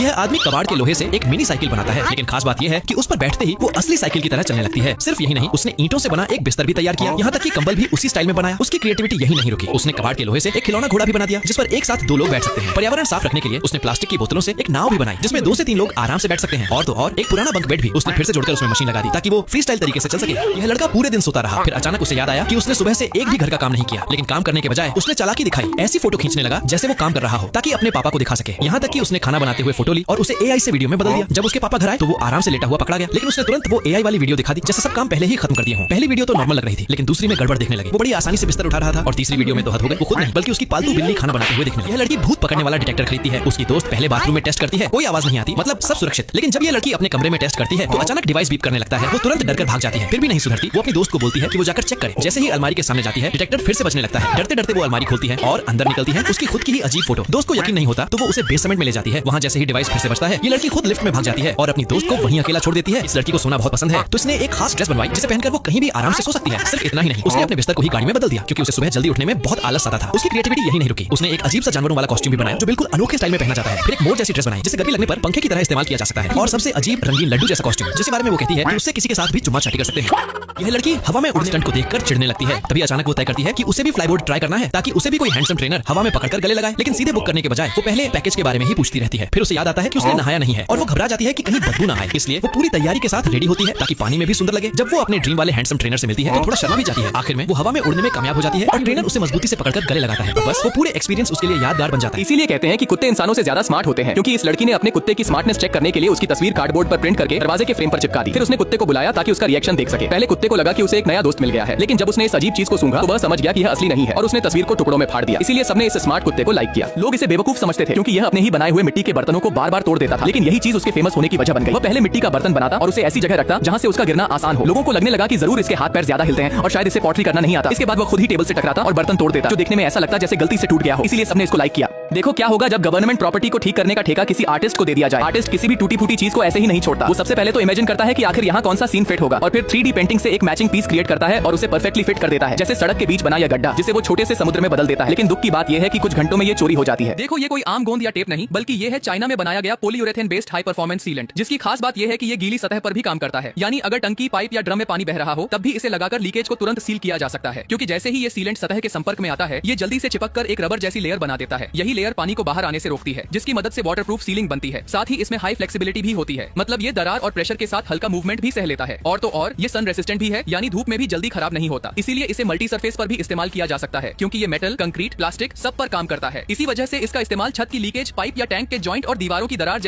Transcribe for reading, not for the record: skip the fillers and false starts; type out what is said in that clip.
यह आदमी कबाड़ के लोहे से एक मिनी साइकिल बनाता है, लेकिन खास बात यह है कि उस पर बैठते ही वो असली साइकिल की तरह चलने लगती है। सिर्फ यही नहीं, उसने ईंटों से बना एक बिस्तर भी तैयार किया, यहाँ तक कि कंबल भी उसी स्टाइल में बनाया। उसकी क्रिएटिविटी यही नहीं रुकी, उसने कबाड़ के लोहे से एक खिलौना घोड़ा भी बना दिया जिस पर एक साथ 2 लोग बैठ सकते हैं। पर्यावरण साफ रखने के लिए उसने प्लास्टिक की बोतलों से एक नाव भी बनाई जिसमें 2 से 3 लोग आराम से बैठ सकते हैं। और तो और एक पुराना बंक बेड भी उसने फिर से जोड़कर उसमें मशीन लगा दी ताकि वो फ्री स्टाइल तरीके से चल सके। यह लड़का पूरे दिन सोता रहा, फिर अचानक उसे याद आया कि उसने सुबह से एक भी घर का काम नहीं किया, लेकिन काम करने के बजाय उसने चालाकी दिखाई, ऐसी फोटो खींचने लगा जैसे वो काम कर रहा हो ताकि अपने पापा को दिखा सके। यहाँ तक कि उसने खाना बनाते हुए फोटो ली और उसे एआई से वीडियो में बदल दिया। जब उसके पापा घर आए तो वो आराम से लेटा हुआ पकड़ा गया, लेकिन उसने तुरंत वो एआई वाली वीडियो दिखा दी जैसे सब काम पहले ही खत्म कर दिए हों। पहली वीडियो तो नॉर्मल लग रही थी, लेकिन दूसरी में गड़बड़ दिखने लगी। वो बड़ी आसानी से बिस्तर उठा रहा था और तीसरी वीडियो में तो हद हो गई, वो खुद नहीं बल्कि उसकी पालतू बिल्ली खाना बनाते हुए दिखने लगी। यह लड़की भूत पकड़ने वाला डिटेक्टर खरीदती है। उसकी दोस्त पहले बाथरूम में टेस्ट करती है, कोई आवाज नहीं आती, मतलब सब सुरक्षित। लेकिन जब ये लड़की अपने कमरे में टेस्ट करती है तो अचानक डिवाइस बीप करने लगता है। वो तुरंत डरकर भाग जाती है, फिर भी नहीं सुधरती। वो अपनी दोस्त को बोलती है कि वो जाकर चेक करे। जैसे ही अलमारी के सामने जाती है, डिटेक्टर फिर से बजने लगता है। डरते डरते वो अलमारी खोलती है और अंदर निकलती है उसकी खुद की ही अजीब फोटो। दोस्त को यकीन नहीं होता तो वो उसे बेसमेंट में ले जाती है। वहाँ जैसे ही डिवाइस फिर से बजता है, ये लड़की खुद लिफ्ट में भाग जाती है और अपनी दोस्त को वहीं अकेला छोड़ देती है। इस लड़की को सोना बहुत पसंद है तो इसने एक खास ड्रेस बनवाई जिसे पहनकर वो कहीं भी आराम से सो सकती है। सिर्फ इतना ही नहीं, उसने अपने बिस्तर को ही गाड़ी में बदल दिया क्योंकि उसे सुबह जल्दी उठने में बहुत आलस आता था। उसकी क्रिएटिविटी यही नहीं रुकी, उसने एक अजीब सा जानवरों वाला कॉस्ट्यूम भी बनाया जो बिल्कुल अनोखे स्टाइल में पहना जाता है। फिर एक मोर जैसी ड्रेस बनाई जिसे गर्मी लगने पर पंखे की तरह इस्तेमाल किया जा सकता है। और सबसे अजीब रंगीन लड्डू जैसा कॉस्ट्यूम जिसके बारे में वो कहती है कि उससे किसी के साथ भी चुम्मा चाटी कर सकते हैं। यह लड़की हवा में उड़ने स्टंट को देखकर चिढ़ने लगती है। तभी अचानक वो तय करती है कि उसे भी फ्लाईबोर्ड ट्राई करना है ताकि उसे भी कोई हैंडसम ट्रेनर हवा में पकड़कर गले लगाए। लेकिन सीधे बुक करने के बजाय वो पहले पैकेज के बारे में ही पूछती रहती है। फिर उसे याद आता है कि उसने नहाया नहीं है और वो घबरा जाती है कि कहीं बदबू ना आए, इसलिए वो पूरी तैयारी के साथ रेडी होती है ताकि पानी में भी सुंदर लगे। जब वो अपने ड्रीम वाले हैंडसम ट्रेनर से मिलती है तो थोड़ा शर्मा भी जाती है। आखिर में वो हवा में उड़ने में कामयाब हो जाती है और ट्रेनर उसे मजबूती से पकड़कर गले लगाता है। बस वो पूरे एक्सपीरियंस उसके लिए यादगार बन जाता है। इसीलिए कहते हैं कि कुत्ते इंसानों से ज्यादा स्मार्ट होते हैं, क्योंकि इस लड़की ने अपने कुत्ते की स्मार्टनेस चेक करने के लिए उसकी तस्वीर कार्डबोर्ड पर प्रिंट करके दरवाजे के फ्रेम पर चिपका दी। फिर उसने कुत्ते को बुलाया ताकि उसका रिएक्शन देख सके। पहले कुत्ते को लगा कि उसे एक नया दोस्त मिल गया है, लेकिन जब उसने इस अजीब चीज को सूंघा तो वह समझ गया कि यह असली नहीं है और उसने तस्वीर को टुकड़ों में फाड़ दिया। इसीलिए सबने इस स्मार्ट कुत्ते को लाइक किया। लोग इसे बेवकूफ समझते थे क्योंकि यह अपने ही बनाए हुए मिट्टी के बर्तनों को बार बार तोड़ देता था, लेकिन यही चीज उसके फेमस होने की वजह बन गई। वह पहले मिट्टी का बर्तन बनाता और उसे ऐसी जगह रखता जहां से उसका गिरना आसान हो। लोगों को लगने लगा कि जरूर इसके हाथ पैर ज्यादा हिलते हैं और शायद इसे पॉटरी करना नहीं आता। इसके बाद वह खुद ही टेबल से टकराता और बर्तन तोड़ देता, जो देखने में ऐसा लगता जैसे गलती से टूट गया हो। इसीलिए सबने इसको लाइक किया। देखो क्या होगा जब गवर्नमेंट प्रॉपर्टी को ठीक करने का ठेका किसी आर्टिस्ट को दे दिया जाए। आर्टिस्ट किसी भी टूटी फूटी चीज को ऐसे ही नहीं छोड़ता। वो सबसे पहले तो इमेजिन करता है कि आखिर यहाँ कौन सा सीन फिट होगा और फिर 3D पेंटिंग से एक मैचिंग पीस क्रिएट करता है और उसे परफेक्टली फिट कर देता है, जैसे सड़क के बीच बना या गड्ढा जिसे वो छोटे से समुद्र में बदल देता है। लेकिन दुख की बात यह है कि कुछ घंटों में ये चोरी हो जाती है। देखो ये कोई आम गोंद या टेप नहीं, बल्कि ये है चाइना में बनाया गया polyurethane based high performance sealant, जिसकी खास बात यह है कि ये गीली सतह पर भी काम करता है। यानी अगर टंकी, पाइप या ड्रम में पानी बह रहा हो तब भी इसे लगाकर लीकेज को तुरंत सील किया जा सकता है, क्योंकि जैसे ही ये सीलेंट सतह के संपर्क में आता है ये जल्दी से चिपक कर एक रबर जैसी लेयर बना देता है। यही लेयर पानी को बाहर आने से रोकती है, जिसकी मदद से वाटरप्रूफ सीलिंग बनती है। साथ ही इसमें हाई फ्लेक्सिबिलिटी भी होती है, मतलब ये दरार और प्रेशर के साथ हल्का मूवमेंट भी सह लेता है। और तो और ये सन रेसिस्टेंट भी है, यानी धूप में भी जल्दी खराब नहीं होता। इसीलिए इसे मल्टी सरफेस पर भी इस्तेमाल किया जा सकता है, क्योंकि ये मेटल, कंक्रीट, प्लास्टिक सब पर काम करता है। इसी वजह से इसका इस्तेमाल छत की लीकेज, पाइप या टैंक के जॉइंट और दीवारों की दरार जैसे